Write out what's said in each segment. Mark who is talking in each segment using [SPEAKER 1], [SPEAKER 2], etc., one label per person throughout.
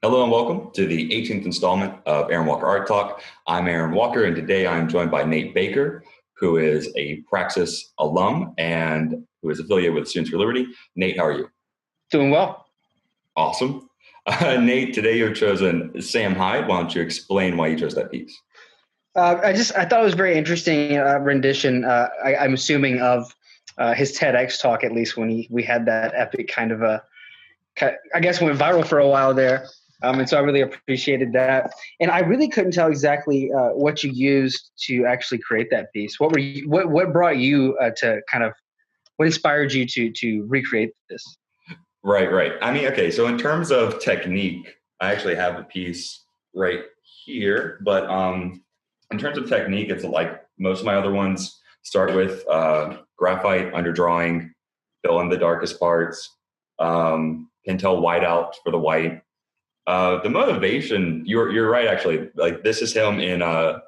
[SPEAKER 1] Hello and welcome to the 18th installment of Aaron Walker Art Talk. I'm Aaron Walker, and today I'm joined by Nate Baker, who is a Praxis alum and who is affiliated with Students for Liberty. Nate, how are you?
[SPEAKER 2] Doing well.
[SPEAKER 1] Awesome. Nate, today you've chosen Sam Hyde. Why don't you explain why you chose that piece?
[SPEAKER 2] I thought it was very interesting rendition. I'm assuming of his TEDx talk, at least when we had that epic kind of I guess went viral for a while there. And so I really appreciated that. And I really couldn't tell exactly what you used to actually create that piece. What brought you to kind of, what inspired you to recreate this?
[SPEAKER 1] Right. I mean, okay, so in terms of technique, I actually have the piece right here, but in terms of technique, it's like most of my other ones start with graphite underdrawing, fill in the darkest parts, Pentel whiteout for the white. The motivation, you're right, actually. Like, this is him in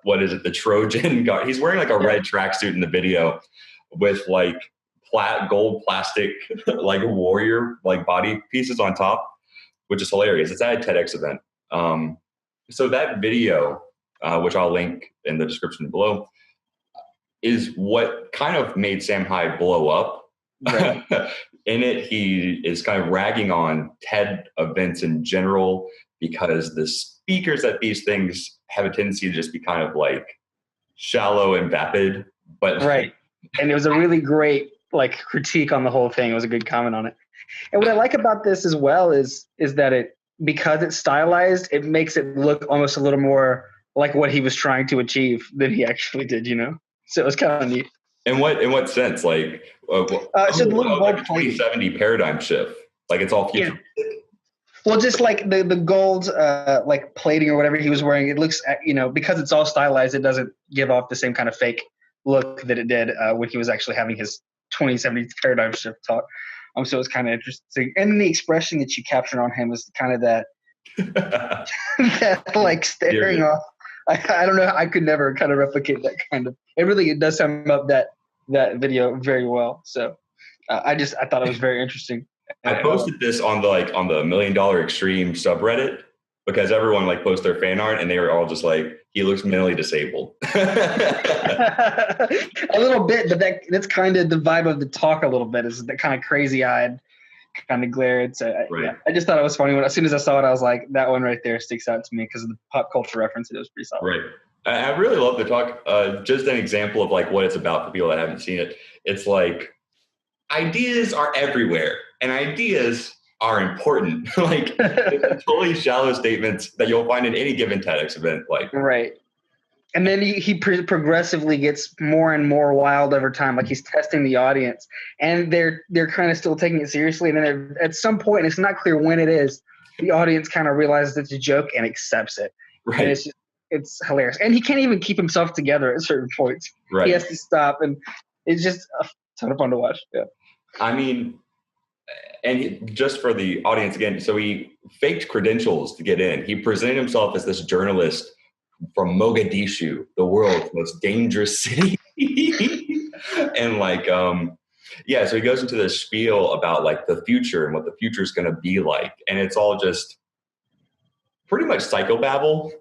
[SPEAKER 1] what is it, the Trojan guard. He's wearing like a red tracksuit in the video with like gold plastic like warrior like body pieces on top, which is hilarious. It's at a TEDx event. So that video, which I'll link in the description below, is what kind of made Sam Hyde blow up. Right. In it, he is kind of ragging on TED events in general because the speakers at these things have a tendency to just be kind of like shallow and vapid. But
[SPEAKER 2] right. And it was a really great like critique on the whole thing. It was a good comment on it. And what I like about this as well is that because it's stylized, it makes it look almost a little more like what he was trying to achieve than he actually did, you know? So it was kind of neat.
[SPEAKER 1] In what sense? Like,
[SPEAKER 2] so the little
[SPEAKER 1] like a 2070 paradigm shift. Like, it's all future.
[SPEAKER 2] Yeah. Well, just like the gold like plating or whatever he was wearing, it looks, because it's all stylized, it doesn't give off the same kind of fake look that it did when he was actually having his 2070 paradigm shift talk. So it's kind of interesting. And then the expression that you captured on him was kind of that, that like staring off. I don't know. I could never kind of replicate that kind of. It does sum up that video very well. So I thought it was very interesting.
[SPEAKER 1] I posted this on the $1 Million Extreme subreddit because everyone like posts their fan art and they were all just like, he looks mentally disabled.
[SPEAKER 2] A little bit, but that's kind of the vibe of the talk. A little bit is the kind of crazy eyed, kind of glare. Right. Yeah, I just thought it was funny. As soon as I saw it, I was like, that one right there sticks out to me because of the pop culture reference. It was pretty solid.
[SPEAKER 1] Right. I really love the talk. Just an example of like what it's about for people that haven't seen it. It's like ideas are everywhere and ideas are important. Like, totally shallow statements that you'll find in any given TEDx event. Like,
[SPEAKER 2] right. And then he progressively gets more and more wild over time. Like, he's testing the audience, and they're kind of still taking it seriously. And then at some point, and it's not clear when it is, the audience kind of realizes it's a joke and accepts it.
[SPEAKER 1] Right.
[SPEAKER 2] And it's hilarious. And he can't even keep himself together at certain points. Right. He has to stop, and it's just a ton of fun to watch. Yeah.
[SPEAKER 1] I mean, and just for the audience again, so he faked credentials to get in. He presented himself as this journalist from Mogadishu, the world's most dangerous city. And like, so he goes into this spiel about like the future and what the future is going to be like. And it's all just pretty much psychobabble.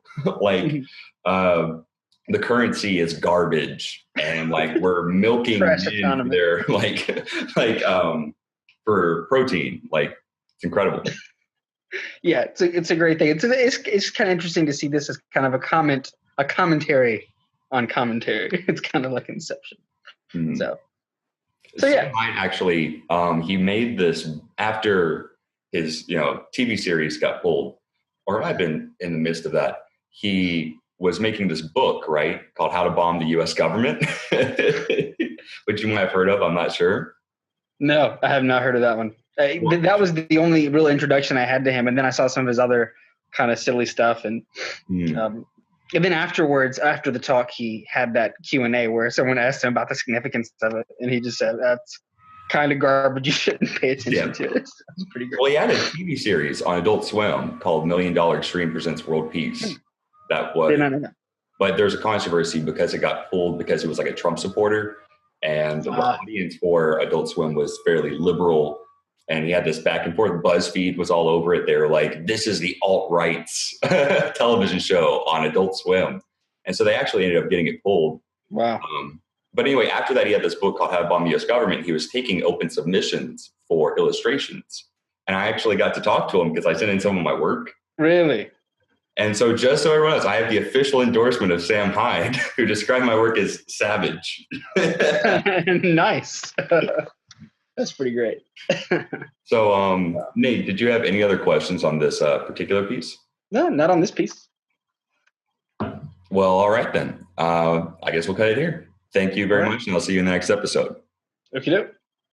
[SPEAKER 1] Like, the currency is garbage and like we're milking their for protein. Like, it's incredible.
[SPEAKER 2] Yeah, it's a great thing. It's kind of interesting to see this as kind of a commentary on commentary. It's kind of like Inception. Mm-hmm. So yeah.
[SPEAKER 1] Hyde actually, he made this after his TV series got pulled, or I've been in the midst of that. He was making this book, right, called How to Bomb the U.S. Government, which you might have heard of. I'm not sure.
[SPEAKER 2] No, I have not heard of that one. That was the only real introduction I had to him, and then I saw some of his other kind of silly stuff, and then afterwards, after the talk, he had that Q&A where someone asked him about the significance of it, and he just said, "That's kind of garbage. You shouldn't pay attention to it." It's pretty great.
[SPEAKER 1] Well, he had a TV series on Adult Swim called $1 Million Extreme Presents World Peace. That was, but there's a controversy because it got pulled because it was like a Trump supporter, and the audience for Adult Swim was fairly liberal. And he had this back and forth. BuzzFeed was all over it. They were like, this is the alt-right's television show on Adult Swim. And so they actually ended up getting it pulled.
[SPEAKER 2] Wow.
[SPEAKER 1] But anyway, after that, he had this book called How to Bomb the U.S. Government. He was taking open submissions for illustrations. And I actually got to talk to him because I sent in some of my work.
[SPEAKER 2] Really?
[SPEAKER 1] And so just so everyone knows, I have the official endorsement of Sam Hyde, who described my work as savage.
[SPEAKER 2] Nice. That's pretty great.
[SPEAKER 1] So, Nate, did you have any other questions on this particular piece?
[SPEAKER 2] No, not on this piece.
[SPEAKER 1] Well, all right then. I guess we'll cut it here. Thank you very much, and I'll see you in the next episode.
[SPEAKER 2] Okay.